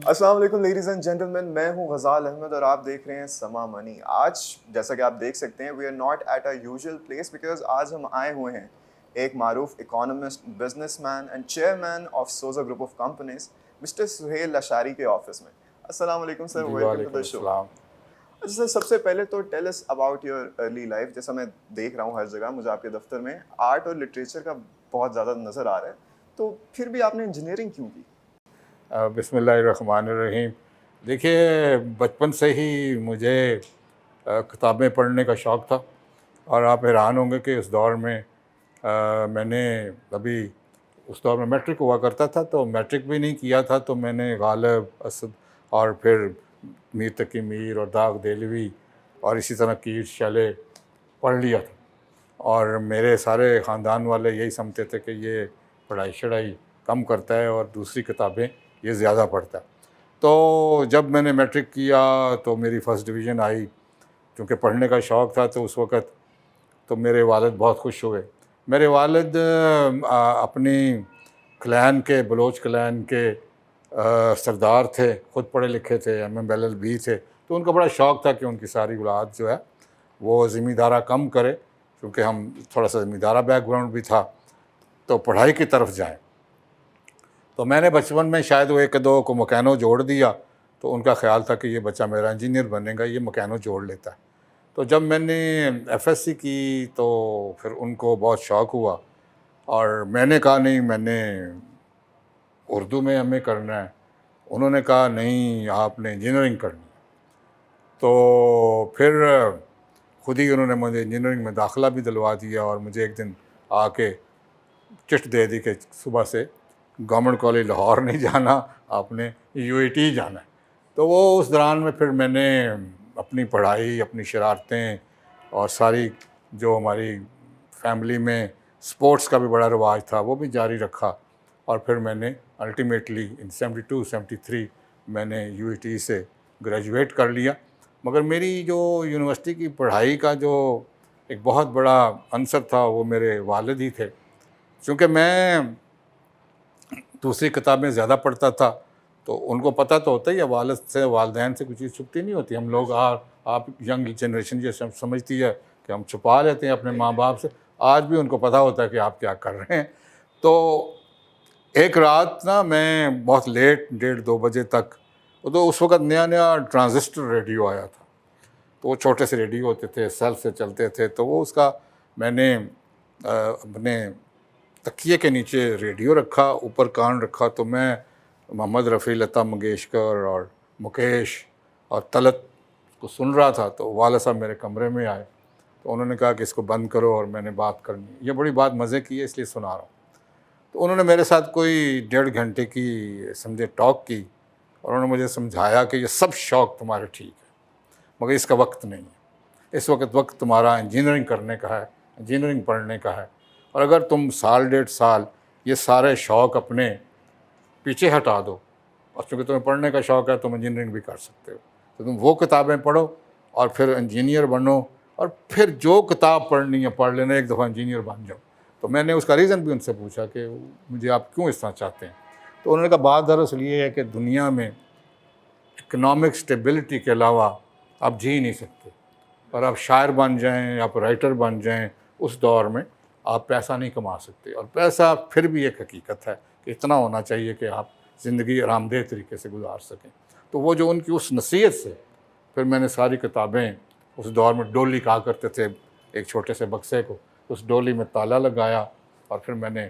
السلام علیکم ladies and gentleman, میں ہوں غزال احمد اور آپ دیکھ رہے ہیں سما منی۔ آج جیسا کہ آپ دیکھ سکتے ہیں we are not at a usual place because آج ہم آئے ہوئے ہیں ایک معروف economist, business man and chairman of سوزا group of companies mister Sohail اشاری کے آفس میں۔ السلام علیکم سر، جی ویلکم ٹو وعلیکم دا شو۔ السلام۔ اچھا سر، سب سے پہلے تو tell us about your early life. جیسا میں دیکھ رہا ہوں ہر جگہ، مجھے آپ کے دفتر میں آرٹ اور لٹریچر کا بہت زیادہ نظر آ رہا ہے، تو پھر بھی آپ نے انجینئرنگ کیوں کی؟ بسم اللہ الرحمن الرحیم۔ دیکھیے، بچپن سے ہی مجھے کتابیں پڑھنے کا شوق تھا، اور آپ حیران ہوں گے کہ اس دور میں میں نے اس دور میں میٹرک ہوا کرتا تھا، تو میٹرک بھی نہیں کیا تھا تو میں نے غالب، اسد اور پھر میر تقی میر اور داغ دہلوی اور اسی طرح کیٹ شیلے پڑھ لیا تھا، اور میرے سارے خاندان والے یہی سمجھتے تھے کہ یہ پڑھائی شڑھائی کم کرتا ہے اور دوسری کتابیں یہ زیادہ پڑھتا ہے۔ تو جب میں نے میٹرک کیا تو میری فرسٹ ڈویژن آئی، کیونکہ پڑھنے کا شوق تھا تو اس وقت تو میرے والد بہت خوش ہوئے۔ میرے والد اپنی کلین کے، بلوچ کلین کے سردار تھے، خود پڑھے لکھے تھے، MA LLB تھے، تو ان کا بڑا شوق تھا کہ ان کی ساری اولاد جو ہے وہ زمیندارہ کم کرے، کیونکہ ہم تھوڑا سا زمیندارہ بیک گراؤنڈ بھی تھا، تو پڑھائی کی طرف جائیں۔ تو میں نے بچپن میں شاید وہ ایک دو کو مکینو جوڑ دیا، تو ان کا خیال تھا کہ یہ بچہ میرا انجینئر بنے گا، یہ مکینو جوڑ لیتا ہے۔ تو جب میں نے FSC کی تو پھر ان کو بہت شوق ہوا، اور میں نے کہا نہیں، میں نے اردو میں MA کرنا ہے۔ انہوں نے کہا نہیں، آپ نے انجینئرنگ کرنی ہے۔ تو پھر خود ہی انہوں نے مجھے انجینئرنگ میں داخلہ بھی دلوا دیا، اور مجھے ایک دن آ کے چٹ دے دی کہ صبح سے گورنمنٹ کالج لاہور نہیں جانا، آپ نے UAT جانا ہے۔ تو وہ اس دوران میں پھر میں نے اپنی پڑھائی، اپنی شرارتیں، اور ساری جو ہماری فیملی میں سپورٹس کا بھی بڑا رواج تھا وہ بھی جاری رکھا، اور پھر میں نے الٹیمیٹلی ان 72-73 میں نے UAT سے گریجویٹ کر لیا۔ مگر میری جو یونیورسٹی کی پڑھائی کا جو ایک بہت بڑا عنصر تھا وہ میرے والد ہی تھے، چونکہ میں دوسری کتابیں زیادہ پڑھتا تھا، تو ان کو پتہ تو ہوتا ہی ہے، والد سے، والدین سے کچھ چیز چھپتی نہیں ہوتی۔ ہم لوگ آپ ینگ جنریشن یہ سمجھتی ہے کہ ہم چھپا لیتے ہیں اپنے ماں باپ سے، آج بھی ان کو پتہ ہوتا ہے کہ آپ کیا کر رہے ہیں۔ تو ایک رات نا میں بہت لیٹ 1:30-2 بجے تک، تو اس وقت نیا نیا ٹرانزسٹر ریڈیو آیا تھا، تو وہ چھوٹے سے ریڈیو ہوتے تھے، سیل سے چلتے تھے، تو وہ اس کا میں نے اپنے تکیے کے نیچے ریڈیو رکھا، اوپر کان رکھا، تو میں محمد رفیع، لتا منگیشکر اور مکیش اور طلعت کو سن رہا تھا۔ تو والد صاحب میرے کمرے میں آئے، تو انہوں نے کہا کہ اس کو بند کرو اور میں نے بات کرنی ہے۔ یہ بڑی بات مزے کی ہے اس لیے سنا رہا ہوں۔ تو انہوں نے میرے ساتھ کوئی 1.5 گھنٹے کی سمجھے ٹاک کی، اور انہوں نے مجھے سمجھایا کہ یہ سب شوق تمہارے ٹھیک ہے، مگر اس کا وقت نہیں ہے، اس وقت تمہارا انجینئرنگ کرنے کا ہے، انجینئرنگ پڑھنے کا ہے، اور اگر تم 1.5 سال یہ سارے شوق اپنے پیچھے ہٹا دو، اور چونکہ تمہیں پڑھنے کا شوق ہے تم انجینئرنگ بھی کر سکتے ہو، تو تم وہ کتابیں پڑھو اور پھر انجینئر بنو، اور پھر جو کتاب پڑھنی ہے پڑھ لینا، ایک دفعہ انجینئر بن جاؤ۔ تو میں نے اس کا ریزن بھی ان سے پوچھا کہ مجھے آپ کیوں اس طرح چاہتے ہیں؟ تو انہوں نے کہا بات دراصل یہ ہے کہ دنیا میں اکنامک سٹیبلٹی کے علاوہ آپ جی نہیں سکتے، اور آپ شاعر بن جائیں، آپ رائٹر بن جائیں، اس دور میں آپ پیسہ نہیں کما سکتے، اور پیسہ پھر بھی ایک حقیقت ہے کہ اتنا ہونا چاہیے کہ آپ زندگی آرام دہ طریقے سے گزار سکیں۔ تو وہ جو ان کی اس نصیحت سے پھر میں نے ساری کتابیں، اس دور میں ڈولی کہا کرتے تھے ایک چھوٹے سے بکسے کو، اس ڈولی میں تالا لگایا، اور پھر میں نے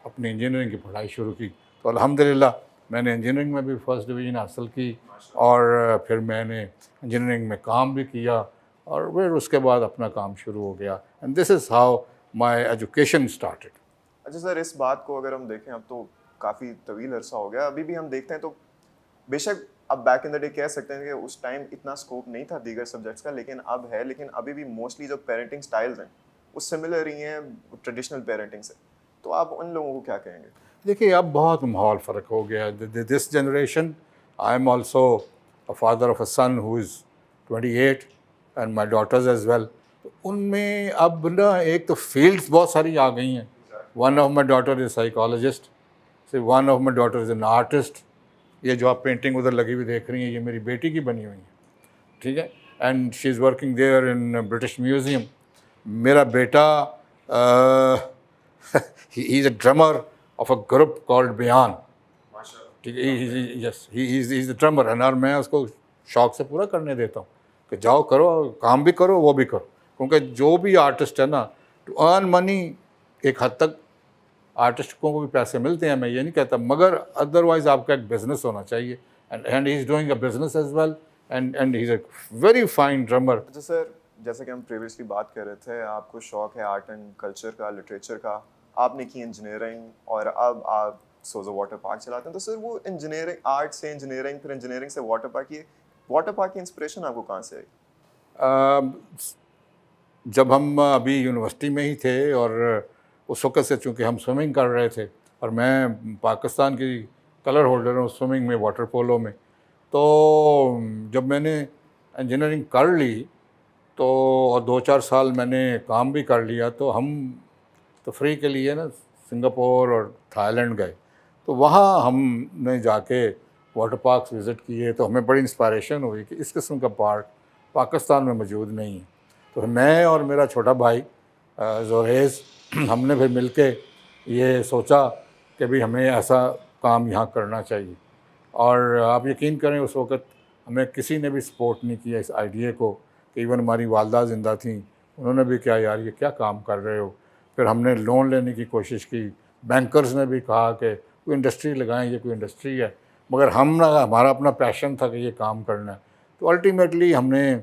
اپنی انجینئرنگ کی پڑھائی شروع کی۔ تو الحمدللہ میں نے انجینئرنگ میں بھی فرسٹ ڈویژن حاصل کی، اور پھر میں نے انجینئرنگ میں کام بھی کیا، اور پھر اس کے بعد اپنا کام شروع ہو گیا، and this is how my education started. اچھا سر، اس بات کو اگر ہم دیکھیں، اب تو کافی طویل عرصہ ہو گیا، ابھی بھی ہم دیکھتے ہیں تو بے شک اب بیک ان دا ڈے کہہ سکتے ہیں کہ اس ٹائم اتنا اسکوپ نہیں تھا دیگر سبجیکٹس کا، لیکن اب ہے، لیکن ابھی بھی موسٹلی جو پیرنٹنگ سٹائلز ہیں وہ سملر ہی ہیں ٹریڈیشنل پیرنٹنگ سے، تو آپ ان لوگوں کو کیا کہیں گے؟ دیکھیے اب بہت ماحول فرق ہو گیا ہے۔ This generation, I am also a father of a son who is 28 and my daughters as well. تو ان میں اب نا ایک تو فیلڈس بہت ساری آ گئی ہیں۔ One of my daughter is psychologist, one of my daughter is an artist, یہ جو آپ پینٹنگ ادھر لگی ہوئی دیکھ رہی ہیں یہ میری بیٹی کی بنی ہوئی ہیں، ٹھیک ہے، and she is working there in British museum. میرا بیٹا he is a drummer of a group called Bayaan, ٹھیک ہے، یس ہی از اے ڈرمر، اور میں اس کو شوق سے پورا کرنے دیتا ہوں کہ جاؤ کرو، کام بھی کرو وہ بھی کرو، کیونکہ جو بھی آرٹسٹ ہے نا ٹو ارن منی، ایک حد تک آرٹسٹوں کو بھی پیسے ملتے ہیں، میں یہ نہیں کہتا، مگر ادروائز آپ کا ایک بزنس ہونا چاہیے، and he is doing a business as well, and he is a very fine drummer. اچھا سر، جیسے کہ ہم پریویسلی بات کر رہے تھے، آپ کو شوق ہے آرٹ اینڈ کلچر کا، لٹریچر کا، آپ نے کی انجینئرنگ اور اب آپ سوزو واٹر پارک چلاتے ہیں. تو سر وہ انجینئرنگ، آرٹ سے انجینئرنگ، پھر انجینئرنگ سے واٹر پارک، یہ واٹر پارک کی انسپریشن آپ کو کہاں سے آئی؟ جب ہم ابھی یونیورسٹی میں ہی تھے اور اس وقت سے چونکہ ہم سوئمنگ کر رہے تھے اور میں پاکستان کی کلر ہولڈر ہوں سوئمنگ میں، واٹر پولو میں، تو جب میں نے انجینئرنگ کر لی تو اور 2-4 سال میں نے کام بھی کر لیا، تو ہم تفریح کے لیے نا سنگاپور اور تھائی لینڈ گئے. تو وہاں ہم نے جا کے واٹر پارکس وزٹ کیے تو ہمیں بڑی انسپائریشن ہوئی کہ اس قسم کا پارک پاکستان میں موجود نہیں ہے. تو میں اور میرا چھوٹا بھائی زوریز، ہم نے پھر مل کے یہ سوچا کہ بھی ہمیں ایسا کام یہاں کرنا چاہیے. اور آپ یقین کریں اس وقت ہمیں کسی نے بھی سپورٹ نہیں کیا اس آئیڈیا کو، کہ ایون ہماری والدہ زندہ تھیں، انہوں نے بھی کیا یار یہ کیا کام کر رہے ہو. پھر ہم نے لون لینے کی کوشش کی، بینکرز نے بھی کہا کہ کوئی انڈسٹری لگائیں، یہ کوئی انڈسٹری ہے، مگر ہمارا اپنا پیشن تھا کہ یہ کام کرنا ہے. تو الٹیمیٹلی ہم نے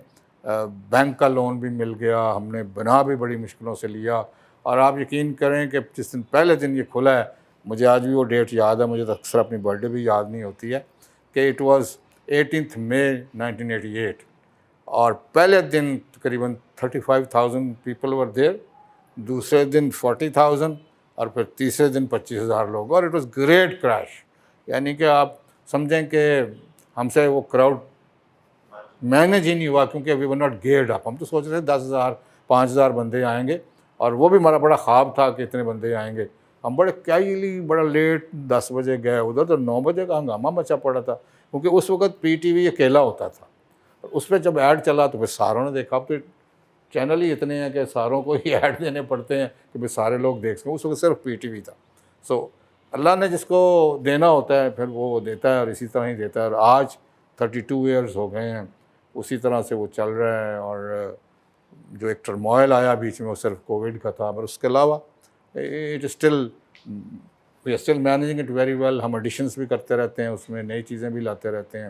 بینک کا لون بھی مل گیا، ہم نے بنا بھی بڑی مشکلوں سے لیا. اور آپ یقین کریں کہ جس دن پہلے دن یہ کھلا ہے، مجھے آج بھی وہ ڈیٹ یاد ہے، مجھے تو اکثر اپنی برتھ ڈے بھی یاد نہیں ہوتی ہے، کہ اٹ واز 18 مئی 1988. اور پہلے دن تقریباً 35,000 پیپل ور دیر، دوسرے دن 40,000 اور پھر تیسرے دن 25,000 لوگ. اور اٹ واز گریٹ کریش، یعنی کہ آپ سمجھیں کہ ہم سے وہ کراؤڈ مینیج ہی نہیں ہوا، کیونکہ وی ور ناٹ گیئرڈ اپ. ہم تو سوچ رہے تھے 10,000 5,000 بندے آئیں گے، اور وہ بھی ہمارا بڑا خواب تھا کہ اتنے بندے آئیں گے. ہم بڑا لیٹ 10 بجے گئے ادھر، تو 9 بجے کا ہنگامہ مچا پڑا تھا، کیونکہ اس وقت پی ٹی وی اکیلا ہوتا تھا. اس پہ جب ایڈ چلا تو پھر ساروں نے دیکھا. اب تو چینل ہی اتنے ہیں کہ ساروں کو ہی ایڈ دینے پڑتے ہیں کہ بھائی سارے لوگ دیکھ سکیں. اس وقت صرف پی ٹی وی تھا. سو اللہ نے جس کو دینا ہوتا ہے پھر وہ دیتا ہے، اور اسی طرح ہی دیتا ہے. اور آج 32 ایئرز ہو گئے ہیں، اسی طرح سے وہ چل رہا ہے. اور جو ایک ٹرموائل آیا بیچ میں وہ صرف کووڈ کا تھا، پر اس کے علاوہ it still we are still managing it very well. ہم ایڈیشنس بھی کرتے رہتے ہیں، اس میں نئی چیزیں بھی لاتے رہتے ہیں،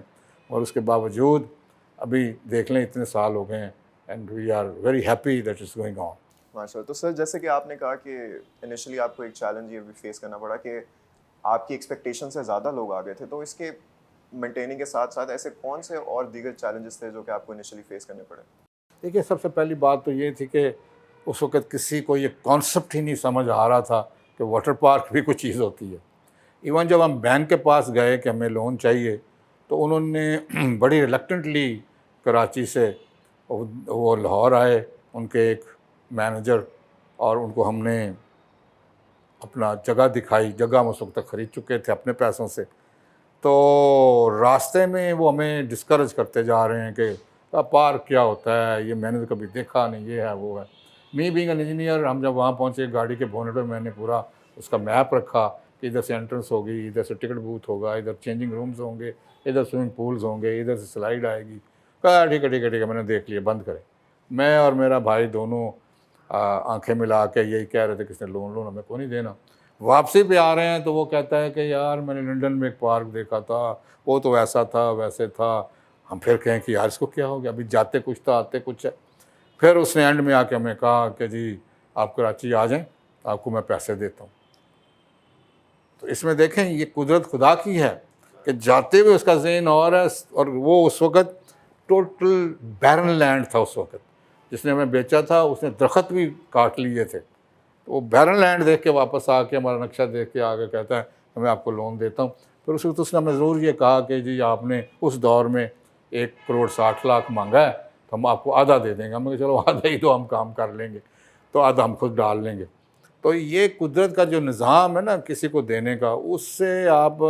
اور اس کے باوجود ابھی دیکھ لیں اتنے سال ہو گئے ہیں، and we are very happy that is going on. ماشاء اللہ. تو سر جیسے کہ آپ نے کہا کہ انیشلی آپ کو ایک چیلنج یہ بھی فیس کرنا پڑا کہ آپ کی ایکسپیکٹیشن سے زیادہ لوگ آ گئے تھے، تو اس کے مینٹیننگ کے ساتھ ساتھ ایسے کون سے اور دیگر چیلنجز تھے جو کہ آپ کو انیشلی فیس کرنے پڑے؟ دیکھیے، سب سے پہلی بات تو یہ تھی کہ اس وقت کسی کو یہ کانسیپٹ ہی نہیں سمجھ آ رہا تھا کہ واٹر پارک بھی کوئی چیز ہوتی ہے. ایون جب ہم بینک کے پاس گئے کہ ہمیں لون چاہیے، تو انہوں نے بڑی ریلیکٹنٹلی کراچی سے وہ لاہور آئے، ان کے ایک مینیجر، اور ان کو ہم نے اپنا جگہ دکھائی. جگہ ہم اس وقت تک خرید چکے تھے اپنے پیسوں سے. تو راستے میں وہ ہمیں ڈسکریج کرتے جا رہے ہیں کہ پارک کیا ہوتا ہے، یہ میں نے تو کبھی دیکھا نہیں، یہ ہے وہ ہے. می بینگ این انجینئر، ہم جب وہاں پہنچے گاڑی کے بونٹ پر میں نے پورا اس کا میپ رکھا کہ ادھر سے انٹرنس ہوگی، ادھر سے ٹکٹ بوتھ ہوگا، ادھر چینجنگ رومز ہوں گے، ادھر سوئمنگ پولز ہوں گے، ادھر سے سلائیڈ آئے گی. کہا ٹھیک ہے میں نے دیکھ لیا، بند کرے. میں اور میرا بھائی دونوں آنکھیں ملا کے یہی کہہ رہے تھے کہ اس نے لون ہمیں کو نہیں دینا. واپسی پہ آ رہے ہیں تو وہ کہتا ہے کہ یار میں نے لنڈن میں ایک پارک دیکھا تھا، وہ تو ایسا تھا ویسے تھا. ہم پھر کہیں کہ یار اس کو کیا ہو گیا، ابھی جاتے کچھ تھا آتے کچھ ہے. پھر اس نے اینڈ میں آ کے ہمیں کہا کہ جی آپ کراچی آ جائیں، آپ کو میں پیسے دیتا ہوں. تو اس میں دیکھیں یہ قدرت خدا کی ہے کہ جاتے ہوئے اس کا ذہن اور ہے. اور وہ اس وقت ٹوٹل بیرن لینڈ تھا. اس وقت جس نے ہمیں بیچا تھا اس نے درخت بھی کاٹ لیے تھے. تو وہ بیرن لینڈ دیکھ کے واپس آ کے ہمارا نقشہ دیکھ کے آ کے کہتا ہے کہ میں آپ کو لون دیتا ہوں. پھر اس وقت اس نے ہمیں ضرور یہ کہا کہ جی آپ نے اس دور میں 1,60,00,000 مانگا ہے تو ہم آپ کو آدھا دے دیں گے. ہم نے کہا چلو آدھا ہی تو ہم کام کر لیں گے، تو آدھا ہم خود ڈال لیں گے. تو یہ قدرت کا جو نظام ہے نا کسی کو دینے کا، اس سے آپ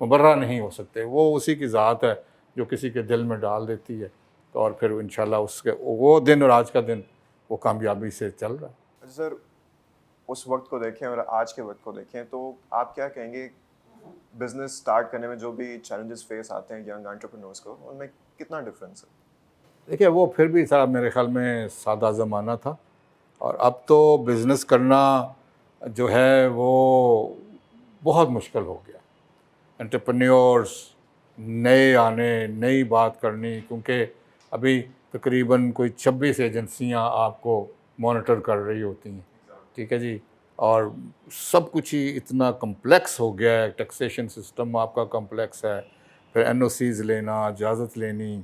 مبرہ نہیں ہو سکتے. وہ اسی کی ذات ہے جو کسی کے دل میں ڈال دیتی ہے اور پھر انشاءاللہ اس کے وہ دن اور آج کا دن وہ کامیابی سے چل رہا ہے. سر اس وقت کو دیکھیں اور آج کے وقت کو دیکھیں تو آپ کیا کہیں گے بزنس سٹارٹ کرنے میں جو بھی چیلنجز فیس آتے ہیں ینگ انٹرپرینورس کو ان میں کتنا ڈفرینس ہے؟ دیکھیے وہ پھر بھی تھا میرے خیال میں سادہ زمانہ تھا اور اب تو بزنس کرنا جو ہے وہ بہت مشکل ہو گیا. انٹرپرینورس نئے آنے نئی بات کرنی کیونکہ ابھی تقریباً کوئی 26 ایجنسیاں آپ کو مانیٹر کر رہی ہوتی ہیں. ٹھیک ہے جی. اور سب کچھ ہی اتنا کمپلیکس ہو گیا ہے. ٹیکسیشن سسٹم آپ کا کمپلیکس ہے. پھر این او سیز لینا, اجازت لینی,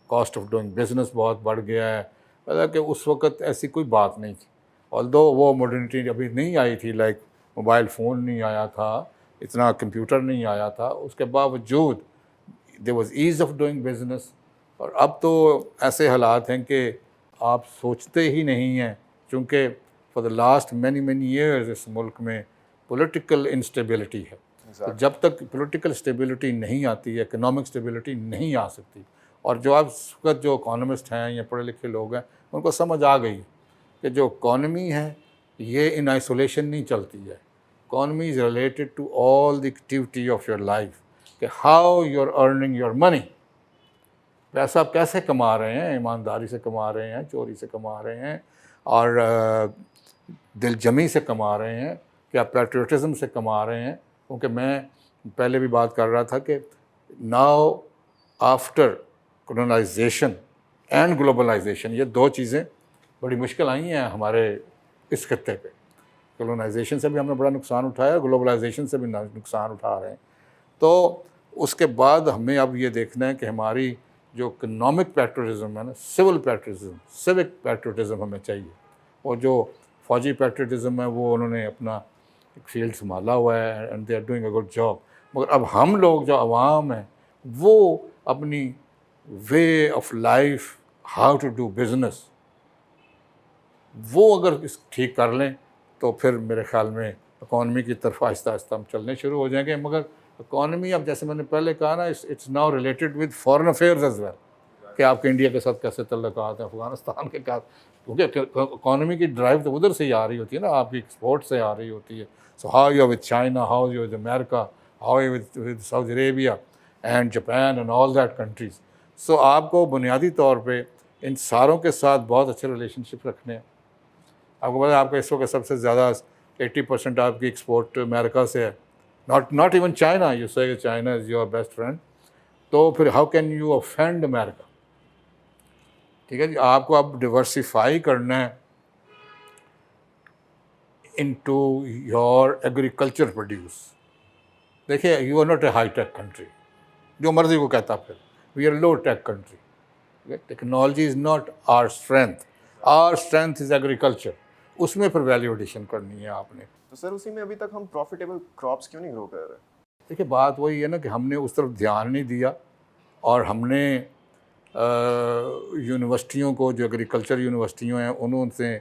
کاسٹ آف ڈوئنگ بزنس بہت بڑھ گیا ہے. حالانکہ اس وقت ایسی کوئی بات نہیں تھی. آلدو وہ ماڈرنٹی ابھی نہیں آئی تھی, لائک موبائل فون نہیں آیا تھا, اتنا کمپیوٹر نہیں آیا تھا, اس کے باوجود there was ease of doing business. اور اب تو ایسے حالات ہیں کہ آپ سوچتے ہی نہیں ہیں چونکہ for the last many years اس ملک میں پولیٹیکل انسٹیبلٹی ہے. تو جب تک پولیٹیکل اسٹیبلٹی نہیں آتی ہے, اکنامک اسٹیبلٹی نہیں آ سکتی. اور جو آپ اس وقت جو اکانومسٹ ہیں یا پڑھے لکھے لوگ ہیں ان کو سمجھ آ گئی کہ جو اکانومی ہے یہ ان آئسولیشن نہیں چلتی ہے. Economy is related to all the activity of your life, کہ how you are earning your money. پیسہ آپ کیسے کما رہے ہیں, ایمانداری سے کما رہے ہیں, چوری سے کما رہے ہیں, اور دل جمی سے کما رہے ہیں, کیا پیٹریوٹزم سے کما رہے ہیں. کیونکہ میں پہلے بھی بات کر رہا تھا کہ ناؤ آفٹر کولونائزیشن اینڈ گلوبلائزیشن یہ دو چیزیں بڑی مشکل آئی ہیں ہمارے اس خطے پہ. کولونائزیشن سے بھی ہم نے بڑا نقصان اٹھایا, گلوبلائزیشن سے بھی نقصان اٹھا رہے ہیں. تو اس کے بعد ہمیں اب یہ دیکھنا ہے کہ ہماری جو اکنامک پیٹریوٹزم ہے نا, سول پیٹریوٹزم, سوک پیٹریوٹزم ہمیں چاہیے. اور جو فوجی پیٹریوٹزم ہے وہ انہوں نے اپنا ایک فیلڈ سنبھالا ہوا ہے and they are doing a good job. مگر اب ہم لوگ جو عوام ہیں وہ اپنی way of life, how to do business, وہ اگر ٹھیک کر لیں تو پھر میرے خیال میں اکانومی کی طرف آہستہ آہستہ ہم چلنے شروع ہو جائیں گے. مگر اکانومی اب جیسے میں نے پہلے کہا نا, it's now related with foreign affairs as well, کہ آپ کے انڈیا کے ساتھ کیسے تعلقات ہیں, افغانستان کے ساتھ, کیونکہ اکانومی کی ڈرائیو تو ادھر سے ہی آ رہی ہوتی ہے نا, آپ کی ایکسپورٹ سے آ رہی ہوتی ہے. So how you would China, how you would America, how you would Saudi Arabia and Japan and all that countries. سو آپ کو بنیادی طور پہ ان ساروں کے ساتھ بہت اچھے ریلیشن شپ رکھنے ہیں. آپ کو پتہ ہے آپ کا اس وقت سب سے زیادہ 80% آپ کی ایکسپورٹ امریکہ سے ہے, not even China. You say China is your best friend. تو پھر how can you offend America. ٹھیک ہے جی. آپ کو اب ڈیورسیفائی کرنا ہے انٹو یور ایگریکلچر پروڈیوس. دیکھیے you are not a high tech country, جو مرضی کو کہتا پھر, we are low tech country. Technology is not our strength, our strength is agriculture. اس میں پھر ویلیو ایڈیشن کرنی ہے آپ نے. تو سر اسی میں ابھی تک ہم پروفیٹیبل کراپس کیوں نہیں گرو کر رہے؟ دیکھیے بات وہی ہے نا کہ ہم نے اس طرف دھیان نہیں دیا, اور ہم نے یونیورسٹیوں کو, جو ایگریکلچر یونیورسٹیوں ہیں انہوں سے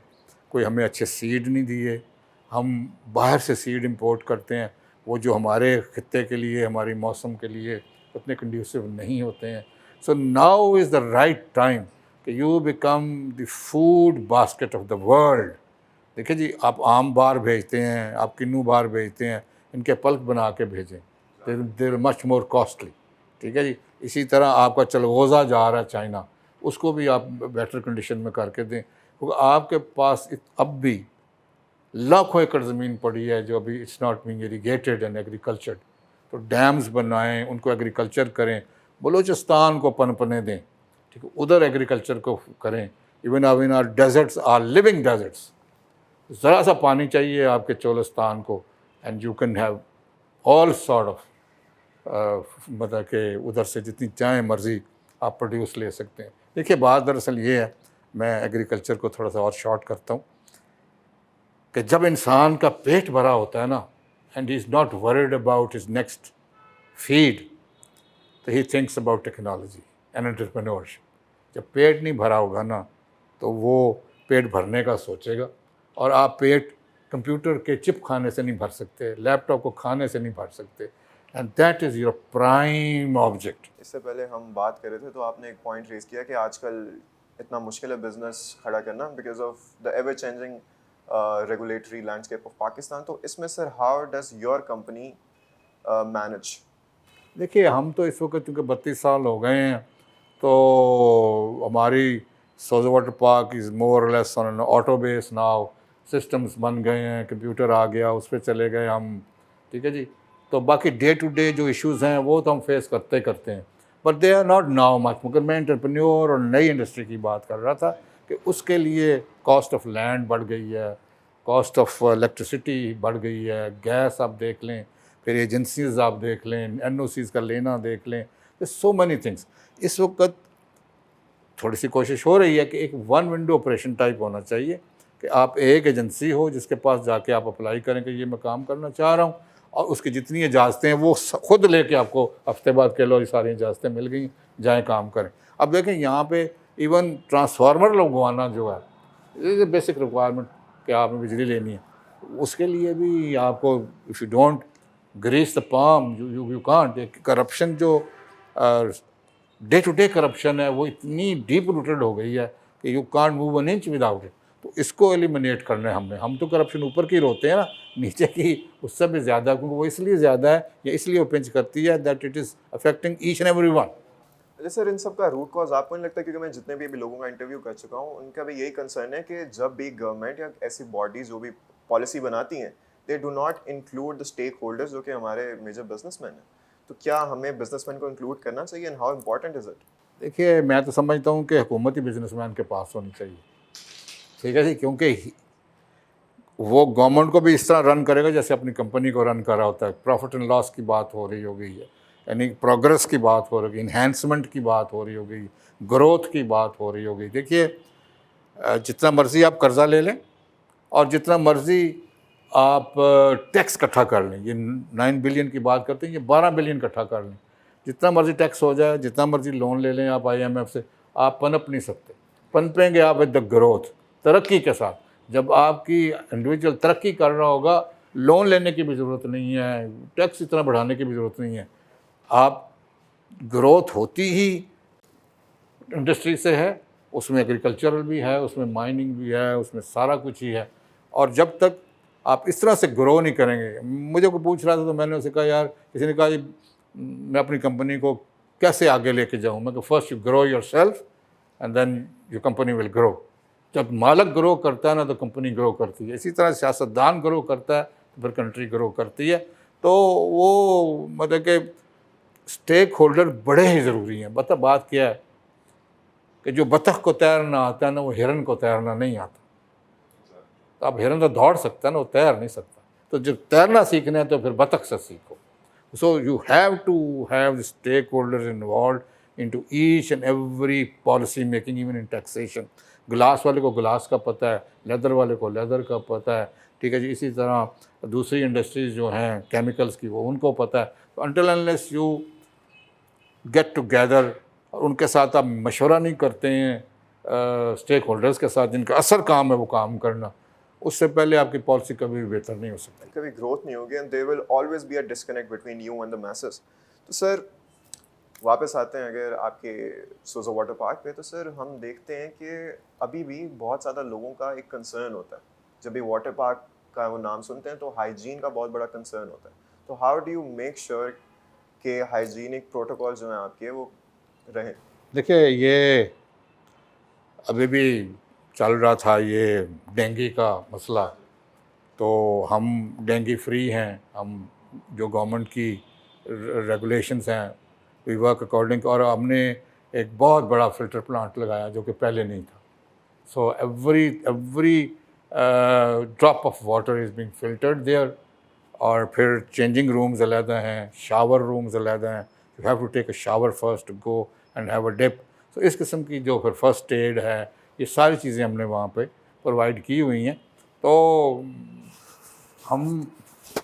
کوئی ہمیں اچھے سیڈ نہیں دیے. ہم باہر سے سیڈ امپورٹ کرتے ہیں, وہ جو ہمارے خطے کے لیے, ہماری موسم کے لیے اتنے کنڈیوسو نہیں ہوتے ہیں. So now is the right time کہ you become the food basket of the world. دیکھیں جی, آپ آم بار بھیجتے ہیں, آپ کنو بار بھیجتے ہیں, ان کے پلک بنا کے بھیجیں, دیر مچ مور کاسٹلی. ٹھیک ہے جی. اسی طرح آپ کا چلغوزہ جا رہا ہے چائنا, اس کو بھی آپ بیٹر کنڈیشن میں کر کے دیں, کیونکہ آپ کے پاس اب بھی لاکھوں ایکڑ زمین پڑی ہے جو ابھی اٹس ناٹ بینگ ایریگیٹڈ اینڈ ایگریکلچرڈ. تو ڈیمز بنائیں, ان کو ایگریکلچر کریں, بلوچستان کو پنپنے دیں. ٹھیک ہے, ادھر ایگریکلچر کو کریں. Even are deserts are living deserts. ذرا سا پانی چاہیے آپ کے چولستان کو, and you can have all sort of, مطلب کہ ادھر سے جتنی چاہیں مرضی آپ پروڈیوس لے سکتے ہیں. دیکھیے بات دراصل یہ ہے, میں ایگریکلچر کو تھوڑا سا اور شارٹ کرتا ہوں, کہ جب انسان کا پیٹ بھرا ہوتا ہے نا, and he is not worried about his next feed, تو he thinks about technology and entrepreneurship. جب پیٹ نہیں بھرا ہوگا نا تو وہ پیٹ بھرنے کا سوچے گا. اور آپ پیٹ کمپیوٹر کے چپ کھانے سے نہیں بھر سکتے, لیپ ٹاپ کو کھانے سے نہیں بھر سکتے, and that is your prime object. اس سے پہلے ہم بات کر رہے تھے تو آپ نے ایک پوائنٹ ریز کیا کہ آج کل اتنا مشکل ہے بزنس کھڑا کرنا because of the ever changing regulatory landscape of Pakistan. تو اس میں sir how does your company manage? دیکھیے ہم تو اس وقت چونکہ 32 سال ہو گئے ہیں تو ہماری سوزا واٹر پارک از مور لیس آن آٹو بیس ناؤ. سسٹمس بن گئے ہیں, کمپیوٹر آ گیا, اس پہ چلے گئے ہم, ٹھیک ہے جی. تو باقی ڈے ٹو ڈے جو ایشوز ہیں وہ تو ہم فیس کرتے ہیں, but they are not now much. مگر میں انٹرپرینیور اور نئی انڈسٹری کی بات کر رہا تھا کہ اس کے لیے کاسٹ آف لینڈ بڑھ گئی ہے, کاسٹ آف الیکٹریسٹی بڑھ گئی ہے, گیس آپ دیکھ لیں, پھر ایجنسیز آپ دیکھ لیں, این او سیز کا لینا دیکھ لیں, سو مینی تھنگس. اس وقت تھوڑی سی کوشش ہو رہی ہے کہ ایک ون ونڈو آپریشن ٹائپ ہونا چاہیے کہ آپ ایک ایجنسی ہو جس کے پاس جا کے آپ اپلائی کریں کہ یہ میں کام کرنا چاہ رہا ہوں, اور اس کی جتنی اجازتیں ہیں وہ خود لے کے آپ کو ہفتے بعد کہہ لو یہ ساری اجازتیں مل گئیں, جائیں کام کریں. اب دیکھیں یہاں پہ ایون ٹرانسفارمر لگوانا جو ہے بیسک ریکوائرمنٹ کہ آپ نے بجلی لینی ہے, اس کے لیے بھی آپ کو if you don't grease the palm you can't. Corruption جو ڈے ٹو ڈے کرپشن ہے وہ اتنی ڈیپ روٹڈ ہو گئی ہے کہ you can't move an inch without it. تو اس کو ایلیمنیٹ کرنا ہے ہم تو کرپشن اوپر کی روتے ہیں نا, نیچے کی اس سے بھی زیادہ, کیونکہ وہ اس لیے زیادہ ہے یا اس لیے وہ پنچ کرتی ہے that it is affecting each and every one. اچھا سر, ان سب کا روٹ کاز آپ کو نہیں لگتا؟ کیونکہ میں جتنے بھی ابھی لوگوں کا انٹرویو کر چکا ہوں ان کا بھی یہی کنسرن ہے کہ جب بھی گورنمنٹ یا ایسی باڈیز جو بھی پالیسی بناتی ہیں they do not include the stake holders جو کہ ہمارے میجر بزنس مین ہیں. تو کیا ہمیں بزنس مین کو انکلوڈ کرنا چاہیے and how important is it? دیکھیے میں تو سمجھتا ہوں کہ حکومت ہی بزنس مین کے پاس ہونی چاہیے, ٹھیک ہے جی, کیونکہ وہ گورنمنٹ کو بھی اس طرح رن کرے گا جیسے اپنی کمپنی کو رن کر رہا ہوتا ہے. پروفٹ اینڈ لاس کی بات ہو رہی ہوگی, یعنی پروگرس کی بات ہو رہی ہوگی, انہینسمنٹ کی بات ہو رہی ہوگی, گروتھ کی بات ہو رہی ہوگی. دیکھیے جتنا مرضی آپ قرضہ لے لیں اور جتنا مرضی آپ ٹیکس اکٹھا کر لیں, یہ 9 بلین کی بات کرتے ہیں, یہ 12 بلین اکٹھا کر لیں, جتنا مرضی ٹیکس ہو جائے, جتنا مرضی لون لے لیں آپ آئی ایم ایف سے, آپ پنپ نہیں سکتے. پنپیں گے آپ ود دا گروتھ, ترقی کے ساتھ. جب آپ کی انڈیویجول ترقی کر رہا ہوگا لون لینے کی بھی ضرورت نہیں ہے, ٹیکس اتنا بڑھانے کی بھی ضرورت نہیں ہے. آپ گروتھ ہوتی ہی انڈسٹری سے ہے, اس میں ایگریکلچرل بھی ہے, اس میں مائننگ بھی ہے, اس میں سارا کچھ ہی ہے. اور جب تک آپ اس طرح سے گرو نہیں کریں گے, مجھے کوئی پوچھ رہا تھا تو میں نے اسے کہا یار, کسی نے کہا میں اپنی کمپنی کو کیسے آگے لے کے جاؤں, میں کہ first you grow your self and then your company will grow. جب مالک گرو کرتا ہے نا تو کمپنی گرو کرتی ہے. اسی طرح سیاستدان گرو کرتا ہے تو پھر کنٹری گرو کرتی ہے. تو وہ مطلب کہ اسٹیک ہولڈر بڑے ہی ضروری ہیں. بات کیا ہے کہ جو بطخ کو تیرنا آتا ہے نا وہ ہرن کو تیرنا نہیں آتا. تو اب ہرن تو دوڑ سکتا ہے نا, وہ تیر نہیں سکتا. تو جب تیرنا سیکھنا ہے تو پھر بطخ سے سیکھو. So you have to have the stakeholders involved into each and every policy making, even in taxation. Glass والے کو گلاس کا پتہ ہے, لیدر والے کو لیدر کا پتہ ہے, ٹھیک ہے جی. اسی طرح دوسری انڈسٹریز جو ہیں کیمیکلز کی وہ ان کو پتہ ہے. تو until unless you get together اور ان کے ساتھ آپ مشورہ نہیں کرتے ہیں اسٹیک ہولڈرز کے ساتھ جن کا اثر کام ہے وہ کام کرنا, اس سے پہلے آپ کی پالیسی کبھی بھی بہتر نہیں ہو سکتی, کبھی گروتھ نہیں ہوگی and there will always be a disconnect between you and the masses. تو سر واپس آتے ہیں اگر آپ کے سوزا واٹر پارک پہ, تو سر ہم دیکھتے ہیں کہ ابھی بھی بہت زیادہ لوگوں کا ایک کنسرن ہوتا ہے جب بھی واٹر پارک کا وہ نام سنتے ہیں تو ہائیجین کا بہت بڑا کنسرن ہوتا ہے. تو how do you make sure کہ ہائیجینک پروٹوکال جو ہیں آپ کے وہ رہیں؟ دیکھیے یہ ابھی بھی چل رہا تھا یہ ڈینگی کا مسئلہ, تو ہم ڈینگی فری ہیں, ہم جو گورنمنٹ کی ریگولیشنز ہیں وی ورک اکارڈنگ, اور ہم نے ایک بہت بڑا فلٹر پلانٹ لگایا جو کہ پہلے نہیں تھا. So every drop of water is being filtered there. اور پھر چینجنگ رومز علیحدہ ہیں, شاور رومز علیحدہ ہیں, you have to take a shower first to go and have a dip. تو اس قسم کی جو پھر فرسٹ ایڈ ہے, یہ ساری چیزیں ہم نے وہاں پہ پرووائڈ کی ہوئی ہیں. تو ہم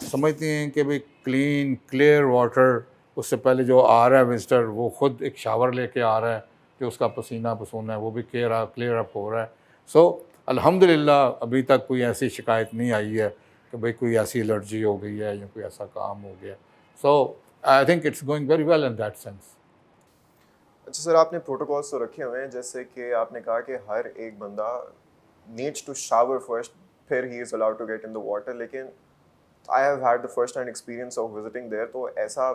سمجھتے ہیں کہ بھئی کلین کلیئر واٹر, اس سے پہلے جو آ رہا ہے وزٹر وہ خود ایک شاور لے کے آ رہا ہے کہ اس کا پسینہ ہے وہ بھی کلیئر اپ ہو رہا ہے. سو الحمدللہ ابھی تک کوئی ایسی شکایت نہیں آئی ہے کہ بھئی کوئی ایسی الرجی ہو گئی ہے یا کوئی ایسا کام ہو گیا. سو I think it's going very well in that sense. اچھا سر، آپ نے پروٹوکالس تو رکھے ہوئے ہیں، جیسے کہ آپ نے کہا کہ ہر ایک بندہ نیڈس ٹو شاور فرسٹ، پھر he is allowed to get in the water. لیکن I have had the first hand experience of visiting there, تو ایسا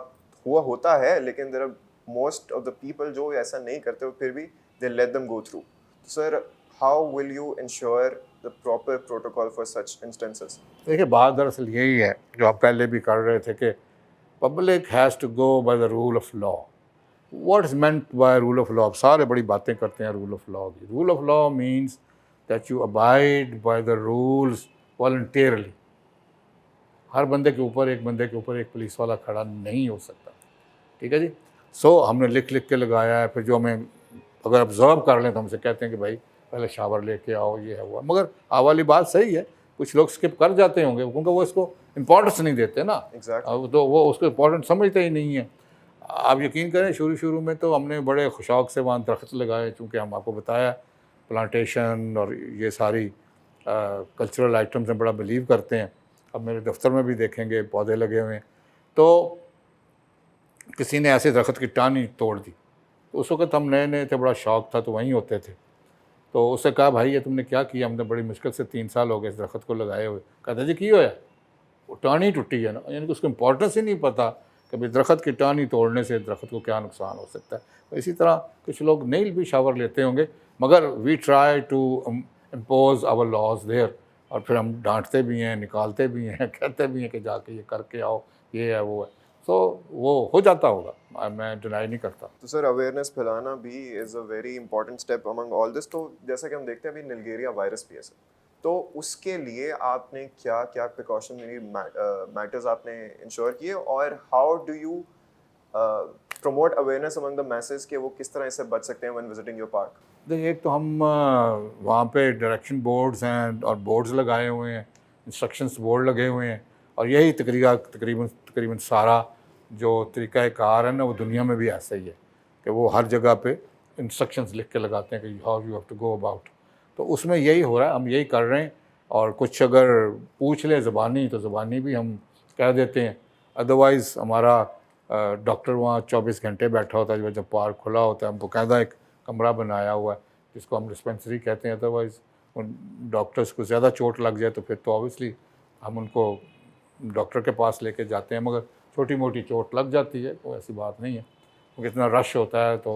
ہوتا ہے، لیکن there are most of the people جو ایسا نہیں کرتے، پھر بھی they let them go through. Sir how will you ensure the proper protocol for such instances? دیکھیے بات دراصل یہی ہے جو آپ پہلے بھی کر رہے تھے کہ public has to go by the rule of law. What is meant by rule of law? سارے بڑی باتیں کرتے ہیں رول آف لا کی. Rule of law means that you abide by the rules voluntarily. ہر بندے کے اوپر ایک پولیس والا کھڑا نہیں ہو سکتا. ٹھیک ہے جی. سو ہم نے لکھ کے لگایا ہے. پھر جو ہمیں اگر آبزرو کر لیں تو ہم سے کہتے ہیں کہ بھائی پہلے شاور لے کے آؤ، یہ ہے وہ. مگر والی بات صحیح ہے، کچھ لوگ اسکپ کر جاتے ہوں گے کیونکہ وہ اس کو امپورٹنس نہیں دیتے نا. تو وہ اس کو امپورٹنٹ سمجھتے ہی نہیں ہیں. آپ یقین کریں شروع میں تو ہم نے بڑے شوق سے وہاں درخت لگائے، چونکہ ہم آپ کو بتایا پلانٹیشن اور یہ ساری کلچرل آئٹمس میں بڑا بلیو کرتے ہیں. اب میرے دفتر میں بھی دیکھیں گے پودے لگے ہوئے ہیں. تو کسی نے ایسے درخت کی ٹہنی توڑ دی. تو اس وقت ہم نئے تھے، بڑا شوق تھا، تو وہیں ہوتے تھے. تو اس سے کہا بھائی یہ تم نے کیا کیا؟ ہم نے بڑی مشکل سے 3 سال ہو گئے اس درخت کو لگائے ہوئے. کہتا جی کی ہوا ہے؟ وہ ٹہنی ٹوٹی ہے نا. یعنی کہ اس کو امپورٹنس ہی نہیں پتہ کہ بھائی درخت کی ٹہنی توڑنے سے درخت کو کیا نقصان ہو سکتا ہے. اسی طرح کچھ لوگ نہیں بھی شاور لیتے ہوں گے، مگر we try to impose our laws there. اور پھر ہم ڈانٹتے بھی ہیں، نکالتے بھی ہیں، کہتے بھی ہیں کہ جا کے یہ کر کے آؤ، یہ ہے وہ ہے. تو وہ ہو جاتا ہوگا، میں ڈینائی نہیں کرتا. تو سر اویئرنیس پھیلانا بھی از اے ویری امپورٹنٹ اسٹیپ امنگ آل دس. تو جیسا کہ ہم دیکھتے ہیں ابھی نلگیریا وائرس بھی ہے سر، تو اس کے لیے آپ نے کیا کیا پریکاشنری میٹرز آپ نے انشور کیے، اور how do you promote awareness Umang the masses کہ وہ کس طرح اس سے بچ سکتے ہیں وین وزٹنگ یور پارک؟ دیکھیے ایک تو ہم وہاں پہ ڈائریکشن بورڈز ہیں اور بورڈز لگائے ہوئے ہیں، انسٹرکشنس بورڈ لگے ہوئے ہیں. اور یہی تقریباً سارا جو طریقہ کار ہے نا وہ دنیا میں بھی ایسا ہی ہے کہ وہ ہر جگہ پہ انسٹرکشنز لکھ کے لگاتے ہیں کہ how you have to go about. تو اس میں یہی ہو رہا ہے، ہم یہی کر رہے ہیں. اور کچھ اگر پوچھ لے زبانی تو زبانی بھی ہم کہہ دیتے ہیں. ادروائز ہمارا ڈاکٹر وہاں 24 گھنٹے بیٹھا ہوتا ہے. جب پارک کھلا ہوتا ہے ہم باقاعدہ ایک کمرہ بنایا ہوا ہے جس کو ہم ڈسپینسری کہتے ہیں. ادروائز ان ڈاکٹرس کو زیادہ چوٹ لگ جائے تو پھر تو اوبیسلی ہم ان کو ڈاکٹر کے پاس لے کے جاتے ہیں. مگر چھوٹی موٹی چوٹ لگ جاتی ہے تو ایسی بات نہیں ہے، کیونکہ اتنا رش ہوتا ہے تو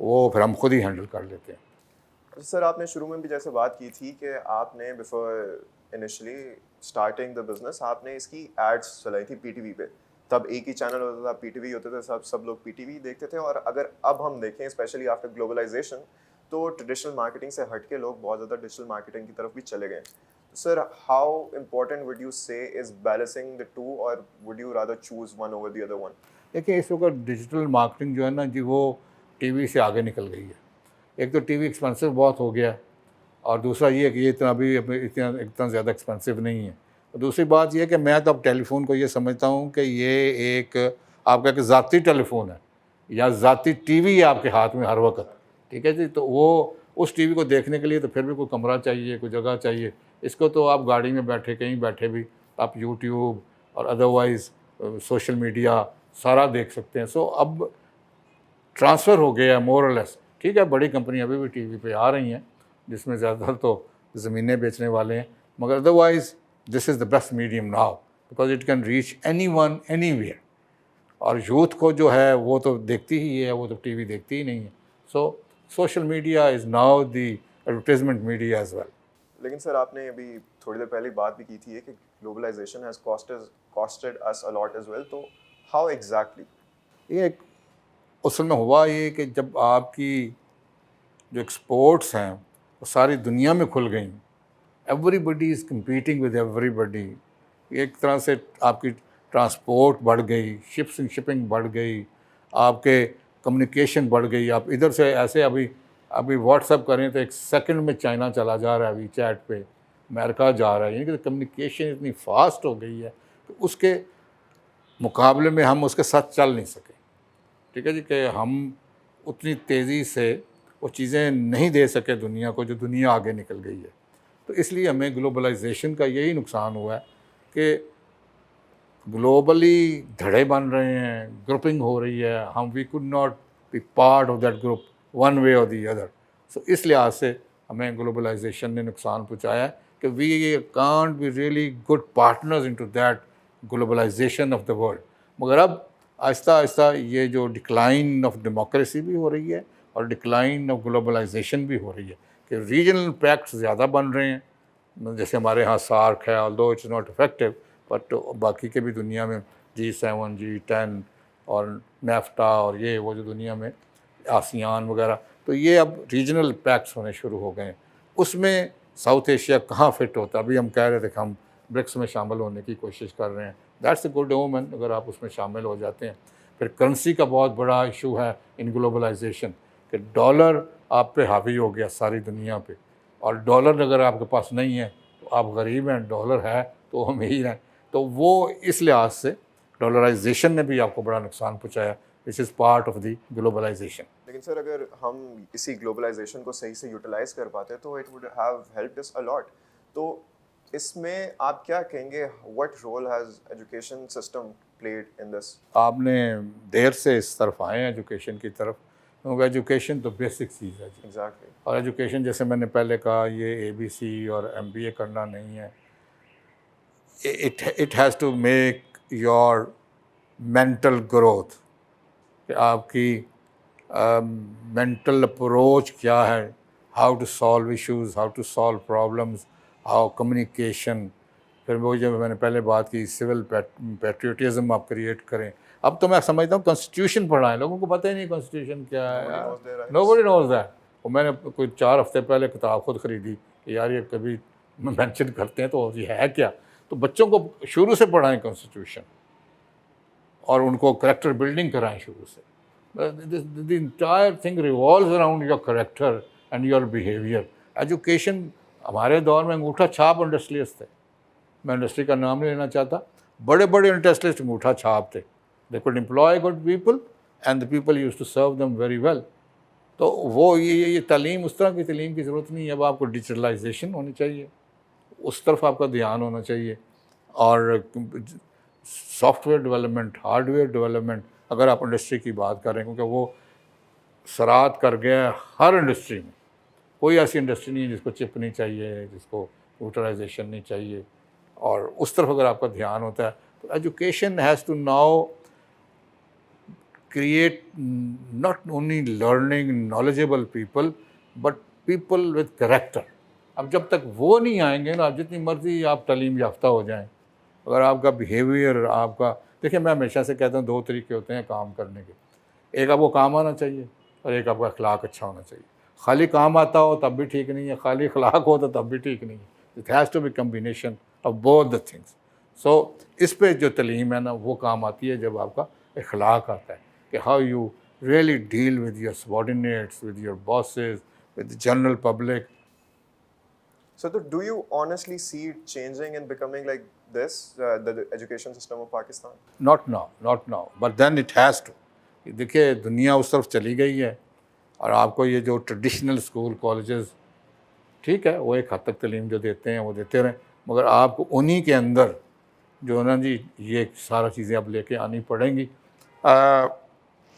وہ پھر ہم خود ہی ہینڈل کر لیتے ہیں. سر آپ نے شروع میں بھی جیسے بات کی تھی کہ آپ نے before initially starting the business آپ نے اس کی ایڈس چلائی تھی پی ٹی وی پہ. تب ایک ہی چینل ہوتا تھا، پی ٹی وی ہوتے تھے، سب لوگ پی ٹی وی دیکھتے تھے. اور اگر اب ہم دیکھیں اسپیشلی آفٹر گلوبلائزیشن تو ٹریڈیشنل مارکیٹنگ سے ہٹ کے لوگ بہت زیادہ ڈیجیٹل مارکیٹنگ کی طرف بھی چلے گئے. Sir how important would you سے از بیلنسنگ دا ٹو، اور would you rather choose one over the other one? دیکھیے اس وقت ڈیجیٹل مارکیٹنگ جو ہے نا جی وہ ٹی وی سے آگے نکل گئی ہے. ایک تو ٹی وی ایکسپینسو بہت ہو گیا ہے، اور دوسرا یہ کہ یہ اتنا زیادہ ایکسپینسو نہیں ہے. اور دوسری بات یہ کہ میں تو اب ٹیلی فون کو یہ سمجھتا ہوں کہ یہ ایک آپ کا کہ ذاتی ٹیلی فون ہے یا ذاتی ٹی وی ہے آپ کے ہاتھ میں ہر وقت. ٹھیک ہے جی. تو وہ اس ٹی وی کو دیکھنے کے لیے تو پھر بھی کوئی کمرہ چاہیے، کوئی جگہ چاہیے. اس کو تو آپ گاڑی میں بیٹھے کہیں بیٹھے بھی آپ یوٹیوب اور ادروائز سوشل میڈیا سارا دیکھ سکتے ہیں. سو اب ٹرانسفر ہو گیا ہے مور اور لیس. ٹھیک ہے بڑی کمپنی ابھی بھی ٹی وی پہ آ رہی ہیں جس میں زیادہ تر تو زمینیں بیچنے والے ہیں، مگر otherwise this is the best medium now because it can reach any one any where. اور یوتھ کو جو ہے وہ تو دیکھتی ہی ہے، وہ تو ٹی وی دیکھتی ہی نہیں ہے. So social media is now the advertisement media as well. لیکن سر آپ نے ابھی تھوڑی دیر پہلے بات بھی کی تھی کہ globalisation has costed us a lot as well. تو ہاؤ ایگزیکٹلی؟ یہ ایک اصل میں ہوا یہ کہ جب آپ کی جو ایکسپورٹس ہیں وہ ساری دنیا میں کھل گئیں، everybody is competing with everybody. ایک طرح سے آپ کی ٹرانسپورٹ بڑھ گئی، شپنگ بڑھ گئی، آپ کے کمیونیکیشن بڑھ گئی. آپ ادھر سے ایسے ابھی واٹس ایپ کریں تو ایک سیکنڈ میں چائنا چلا جا رہا ہے، وی چیٹ پہ امریکہ جا رہا ہے. یعنی کہ کمیونیکیشن اتنی فاسٹ ہو گئی ہے کہ اس کے مقابلے میں ہم اس کے ساتھ چل نہیں سکے. ٹھیک ہے جی. کہ ہم اتنی تیزی سے وہ چیزیں نہیں دے سکے دنیا کو جو دنیا آگے نکل گئی ہے. تو اس لیے ہمیں گلوبلائزیشن کا یہی نقصان ہوا ہے کہ گلوبلی دھڑے بن رہے ہیں, گروپنگ ہو رہی ہے, ہم we could not be part of that group one way or the other. سو اس لحاظ سے ہمیں گلوبلائزیشن نے نقصان پہنچایا ہے کہ we can't be really good partners into that globalisation of the world. مگر اب آہستہ آہستہ یہ جو ڈکلائن آف ڈیموکریسی بھی ہو رہی ہے اور ڈکلائن آف گلوبلائزیشن بھی ہو رہی ہے کہ ریجنل پیکٹس زیادہ بن رہے ہیں. جیسے ہمارے ہاں سارک ہے, although it's not effective, but باقی کے بھی دنیا میں G7 G10 اور نیفٹا اور یہ وہ جو دنیا میں آسیان وغیرہ, تو یہ اب ریجنل پیکٹس ہونے شروع ہو گئے ہیں. اس میں ساؤتھ ایشیا کہاں فٹ ہوتا ہے؟ ابھی ہم کہہ رہے تھے کہ ہم برکس میں شامل ہونے کی کوشش کر رہے ہیں. دیٹس اے گڈ اومن اگر آپ اس میں شامل ہو جاتے ہیں. پھر کرنسی کا بہت بڑا ایشو ہے ان گلوبلائزیشن کہ ڈالر آپ پہ حاوی ہو گیا ساری دنیا پہ, اور ڈالر اگر آپ کے پاس نہیں ہے تو آپ غریب ہیں, ڈالر ہے تو امیر ہیں. تو وہ اس لحاظ سے ڈالرائزیشن نے بھی آپ کو بڑا نقصان پہنچایا, which is part of the globalization. لیکن سر اگر ہم اسی گلوبلائزیشن کو صحیح سے یوٹیلائز کر پاتے تو it would have helped us a lot. تو اس میں آپ کیا کہیں گے, what role has education system played in this? آپ نے دیر سے اس طرف آئے ہیں ایجوکیشن کی طرف, کیونکہ ایجوکیشن تو بیسک چیز ہے جی. ایگزیکٹلی. اور ایجوکیشن جیسے میں نے پہلے کہا یہ ABC اور MBA کرنا نہیں ہے. It has to make your mental growth, کہ آپ کی مینٹل اپروچ کیا ہے, how to solve issues, how to solve problems, how communication. پھر وہ جو میں نے پہلے بات کی سول پیٹریوٹزم آپ کریٹ کریں. اب تو میں سمجھتا ہوں کانسٹیٹیوشن پڑھائیں, لوگوں کو پتہ ہی نہیں کانسٹیٹیوشن کیا ہے, نو بڈی نوز دیٹ. اور میں نے کوئی 4 ہفتے پہلے کتاب خود خریدی کہ یار یہ کبھی مینشن کرتے ہیں تو یہ ہے کیا. تو بچوں کو شروع سے پڑھائیں کانسٹیٹیوشن, اور ان کو کریکٹر بلڈنگ کرائیں شروع سے. The entire thing revolves around your character and your behavior. Education ہمارے دور میں انگوٹھا چھاپ انڈسٹریلسٹ تھے, میں انڈسٹری کا نام نہیں لینا چاہتا, بڑے بڑے انڈسٹریلسٹ انگوٹھا چھاپ تھے. They could employ good people and the people used to serve them very well. تو وہ یہ تعلیم, اس طرح کی تعلیم کی ضرورت نہیں ہے. اب آپ کو ڈیجیٹلائزیشن ہونی چاہیے, اس طرف آپ کا دھیان ہونا چاہیے, اور soft where development, hard where development. اگر آپ انڈسٹری کی بات کر رہے ہیں, کیونکہ وہ سرات کر گیا ہر انڈسٹری میں, کوئی ایسی انڈسٹری نہیں ہے جس کو چپ نہیں چاہیے, جس کو کمپیوٹرائزیشن نہیں چاہیے. اور اس طرف اگر آپ کا دھیان ہوتا ہے تو education has to now create not only learning knowledgeable people but people with character. اب جب تک وہ نہیں آئیں گے نا, آپ جتنی مرضی آپ تعلیم یافتہ ہو جائیں, اگر آپ کا بیہیویئر, آپ کا, دیکھیں میں ہمیشہ سے کہتا ہوں 2 طریقے ہوتے ہیں کام کرنے کے. ایک آپ کو کام آنا چاہیے اور ایک آپ کا اخلاق اچھا ہونا چاہیے. خالی کام آتا ہو تب بھی ٹھیک نہیں ہے, خالی اخلاق ہو تو تب بھی ٹھیک نہیں ہے. It has to be combination of both the things. So اس پہ جو تعلیم ہے نا وہ کام آتی ہے جب آپ کا اخلاق آتا ہے, کہ how you really deal with your subordinates, with your bosses, with the general public. So do you honestly see it changing and becoming like this, the education system of Pakistan? Not now, but then it has to. دیکھیے دنیا اس طرف چلی گئی ہے, اور آپ کو یہ جو ٹریڈیشنل اسکول کالجز, ٹھیک ہے وہ ایک حد تک تعلیم جو دیتے ہیں وہ دیتے رہیں, مگر آپ کو انہی کے اندر جو نا جی یہ سارا چیزیں اب لے کے آنی پڑیں گی.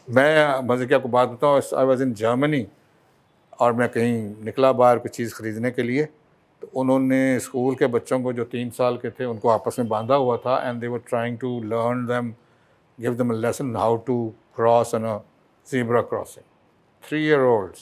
میں مزے کی آپ کو بات بتاؤں, آئی واز ان جرمنی, اور میں کہیں نکلا باہر کوئی چیز خریدنے کے لیے, تو انہوں نے اسکول کے بچوں کو جو 3 سال کے تھے ان کو آپس میں باندھا ہوا تھا, and they were trying to learn them, give them a lesson how to cross on a zebra crossing. 3-year-olds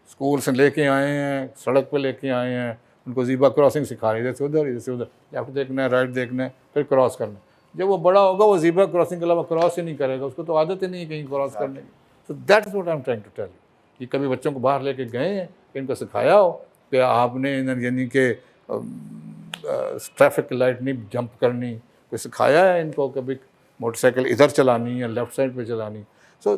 school سے لے کے آئے ہیں, سڑک پہ لے کے آئے ہیں, ان کو زیبرا کراسنگ سکھا رہی ہے, ادھر سے ادھر, ادھر سے ادھر, لیفٹ دیکھنا ہے, رائٹ دیکھنا ہے, پھر کراس کرنا ہے. جب وہ بڑا ہوگا وہ زیبرا کراسنگ کے علاوہ کراس ہی نہیں کرے گا, اس کو تو عادت ہی نہیں ہے کہیں کراس کرنے کی. So that is what I am trying to tell you. کہ کبھی بچوں کو باہر لے کے گئے ہیں کہ ان کو سکھایا ہو کہ آپ نے یعنی کہ ٹریفک لائٹ نہیں جمپ کرنی, کوئی سکھایا ہے ان کو کبھی موٹر سائیکل ادھر چلانی ہے لیفٹ سائڈ پہ چلانی. So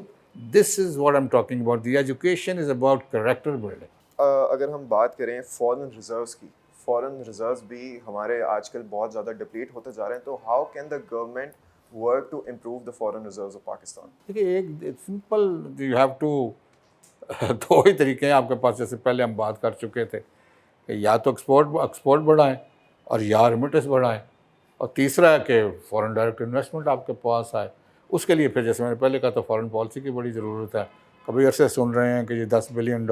this is what I am talking about. The education is about character building. اگر ہم بات کریں فارن ریزروز کی, فارن ریزروز بھی ہمارے آج کل بہت زیادہ ڈپلیٹ ہوتے جا رہے ہیں, تو how can the government work to improve the foreign reserves of Pakistan? دیکھیے ایک سمپل, یو ہیو ٹو 2 ہی طریقے ہیں آپ کے پاس, جیسے پہلے ہم بات کر چکے تھے کہ یا تو ایکسپورٹ بڑھائیں اور یا ریمیٹنس بڑھائیں. اور تیسرا ہے کہ فورن ڈائریکٹ انویسٹمنٹ آپ کے پاس آئے. اس کے لیے پھر جیسے میں نے پہلے کہا تو فورن پالیسی کی بڑی ضرورت ہے. کبھی عرصے سن رہے ہیں کہ یہ $10 بلین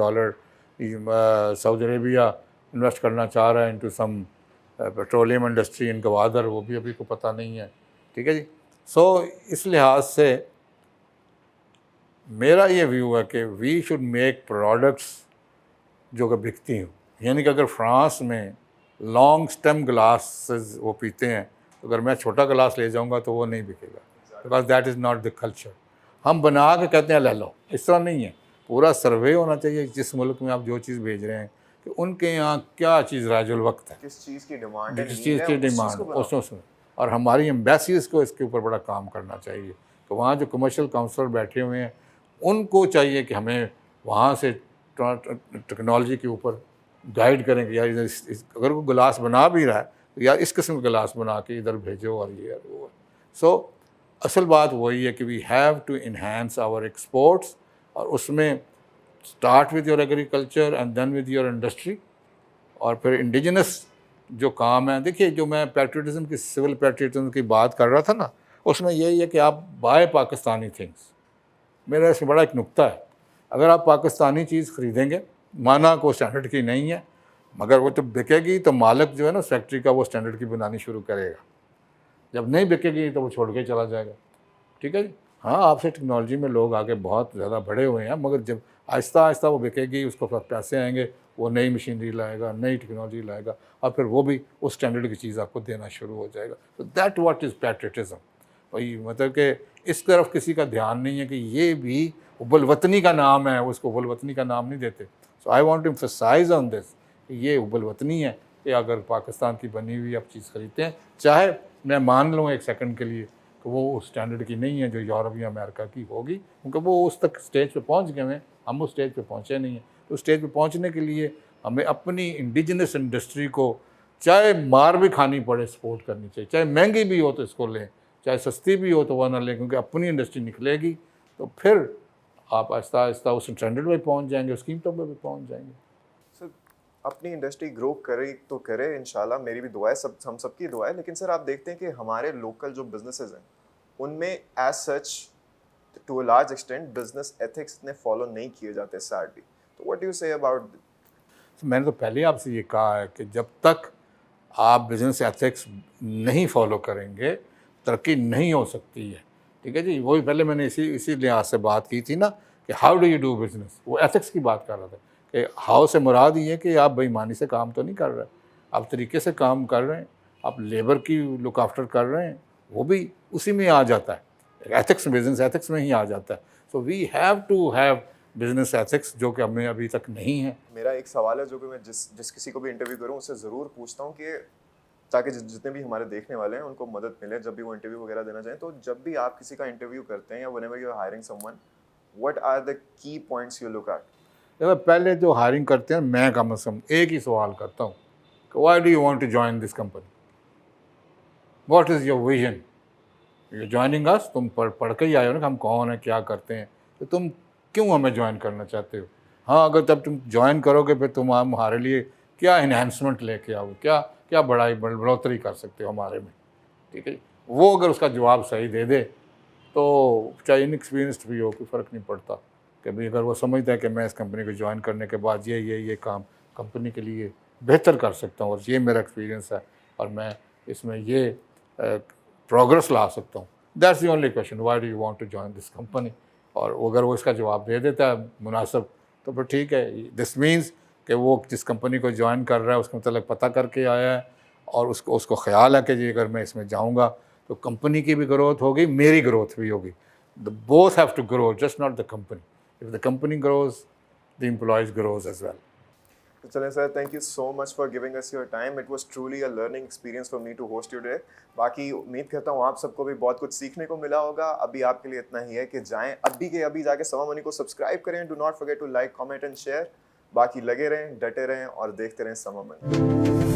سعودی عربیہ انویسٹ کرنا چاہ رہا ہے انٹو سم پیٹرولیم انڈسٹری ان گوادر, وہ بھی ابھی کو پتہ نہیں ہے. ٹھیک ہے جی. سو اس لحاظ سے میرا یہ ویو ہے کہ وی شوڈ میک پروڈکٹس جو کہ بکتی ہوں. یعنی کہ اگر فرانس میں لانگ سٹیم گلاسز وہ پیتے ہیں تو اگر میں چھوٹا گلاس لے جاؤں گا تو وہ نہیں بکے گا, because that is not the culture. ہم بنا کے کہتے ہیں لے لو, اس طرح نہیں ہے. پورا سروے ہونا چاہیے جس ملک میں آپ جو چیز بھیج رہے ہیں کہ ان کے یہاں کیا چیز رائج الوقت ہے, کس چیز کی ڈیمانڈ ہے, کس چیز کی ڈیمانڈ اس میں. اور ہماری ایمبیسیز کو اس کے اوپر بڑا کام کرنا چاہیے کہ وہاں جو کمرشل کاؤنسلر بیٹھے ہوئے ہیں ان کو چاہیے کہ ہمیں وہاں سے ٹیکنالوجی کے اوپر گائیڈ کریں کہ یار اگر کوئی گلاس بنا بھی رہا ہے تو یار اس قسم کا گلاس بنا کے ادھر بھیجو اور یہ وہ. سو اصل بات وہی ہے کہ we have to enhance our exports, اور اس میں start with your agriculture and then with your industry, اور پھر انڈیجنس جو کام ہے. دیکھیے جو میں پیٹریٹزم کی سول پیٹریٹزم کی بات کر رہا تھا نا, اس میں یہی ہے کہ آپ بائے پاکستانی تھنگس. میرا اس میں بڑا ایک نقطہ ہے, اگر آپ پاکستانی چیز خریدیں گے, مانا کو اسٹینڈرڈ کی نہیں ہے, مگر وہ جب بکے گی تو مالک جو ہے نا فیکٹری کا وہ اسٹینڈرڈ کی بنانی شروع کرے گا. جب نہیں بکے گی تو وہ چھوڑ کے چلا جائے گا. ٹھیک ہے جی. ہاں آپ سے ٹیکنالوجی میں لوگ آگے بہت زیادہ بڑھے ہوئے ہیں, مگر جب آہستہ آہستہ وہ بکے گی, اس کو پیسے آئیں گے, وہ نئی مشینری لائے گا, نئی ٹیکنالوجی لائے گا, اور پھر وہ بھی اس اسٹینڈرڈ کی چیز آپ کو دینا شروع ہو جائے گا. تو دیٹ واٹ از پیٹریٹزم. وہی مطلب کہ اس طرف کسی کا دھیان نہیں ہے کہ یہ بھی حب الوطنی کا نام ہے, اس کو حب الوطنی کا نام نہیں دیتے. سو آئی وانٹ ٹو ایمفسائز آن دس کہ یہ حب الوطنی ہے کہ اگر پاکستان کی بنی ہوئی آپ چیز خریدتے ہیں, چاہے میں مان لوں ایک سیکنڈ کے لیے کہ وہ اس اسٹینڈرڈ کی نہیں ہے جو یورپ یا امریکہ کی ہوگی, کیونکہ وہ اس تک اسٹیج پہ پہنچ گئے ہیں, ہم اس اسٹیج پہ پہنچے نہیں ہیں. تو اسٹیج پہ پہنچنے کے لیے ہمیں اپنی انڈیجنس انڈسٹری کو چاہے مار بھی کھانی پڑے سپورٹ کرنی چاہیے, چاہے مہنگی بھی ہو تو اس کو لیں, چاہے سستی بھی ہو تو وہ نہ لیں, کیونکہ اپنی انڈسٹری نکلے گی تو پھر آپ آہستہ آہستہ اس اسٹینڈرڈ پہ پہنچ جائیں گے, اس قیمتوں پہ بھی پہنچ جائیں گے. سر اپنی انڈسٹری گرو کرے تو کرے انشاءاللہ, میری بھی دعا ہے, ہم سب کی دعا ہے. لیکن سر آپ دیکھتے ہیں کہ ہمارے لوکل جو بزنسز ہیں ان میں as such to a large extent business ethics اتنے فالو نہیں کیے جاتے سیڈلی. تو what do you say about? میں نے تو پہلے آپ سے یہ کہا ہے کہ جب تک آپ بزنس ایتھکس نہیں فالو کریں گے ترقی نہیں ہو سکتی ہے. ٹھیک ہے جی. وہی پہلے میں نے اسی لحاظ سے بات کی تھی نا کہ how do you do business, وہ ایتھکس کی بات کر رہا تھا کہ ہاؤ سے مراد یہ ہے کہ آپ بے ایمانی سے کام تو نہیں کر رہے, آپ طریقے سے کام کر رہے ہیں, آپ لیبر کی لک آفٹر کر رہے ہیں, وہ بھی اسی میں آ جاتا ہے, ایتھکس بزنس ایتھکس میں ہی آ جاتا ہے. So we have to have business ethics جو کہ ہمیں ابھی تک نہیں ہے. میرا ایک سوال ہے جو کہ میں جس کسی کو بھی انٹرویو کروں اس سے ضرور پوچھتا ہوں کہ تاکہ جتنے بھی ہمارے دیکھنے والے ہیں ان کو مدد ملے جب بھی وہ انٹرویو وغیرہ دینا چاہیں. تو جب بھی آپ کسی کا انٹرویو کرتے ہیں یا whenever you are hiring someone, what are the key points you look at? پہلے جو ہائرنگ کرتے ہیں میں کم از کم ایک ہی سوال کرتا ہوں کہ why do you want to join this company, what is your vision, you joining us, تم پڑھ کے ہی آئے ہو نا کہ ہم کون ہیں کیا کرتے ہیں, تو تم کیوں ہمیں جوائن کرنا چاہتے ہو. ہاں اگر جب تم جوائن کرو گے پھر تم ہمارے لیے کیا انہینسمنٹ لے کے آؤ, کیا بڑھوتری کر سکتے ہو ہمارے میں. ٹھیک ہے جی. وہ اگر اس کا جواب صحیح دے دے تو چاہے انیکسپیرینسڈ بھی ہو کوئی فرق نہیں پڑتا, کہ بھائی اگر وہ سمجھتا ہے کہ میں اس کمپنی کو جوائن کرنے کے بعد یہ کام کمپنی کے لیے بہتر کر سکتا ہوں اور یہ میرا ایکسپیرینس ہے اور میں اس میں یہ پروگرس لا سکتا ہوں, that's the only question, why do you want to join this company. اور اگر وہ اس کا جواب دے دیتا ہے مناسب تو پھر ٹھیک ہے. دس مینس کہ وہ جس کمپنی کو جوائن کر رہا ہے اس کے متعلق پتہ کر کے آیا ہے اور اس کو خیال ہے کہ جی اگر میں اس میں جاؤں گا تو کمپنی کی بھی گروتھ ہوگی, میری گروتھ بھی ہوگی. Both have to grow, just not the company. If the company grows, the employees grows as well. تو چلیں سر, thank you so much for giving us your time. It was truly a learning experience for me to host you today. باقی امید کرتا ہوں آپ سب کو بھی بہت کچھ سیکھنے کو ملا ہوگا. ابھی آپ کے لیے اتنا ہی ہے کہ جائیں ابھی جا کے سما منی کو سبسکرائب کریں. Do not forget to like, comment and share. باقی لگے رہیں, ڈٹے رہیں اور دیکھتے رہیں سما منی.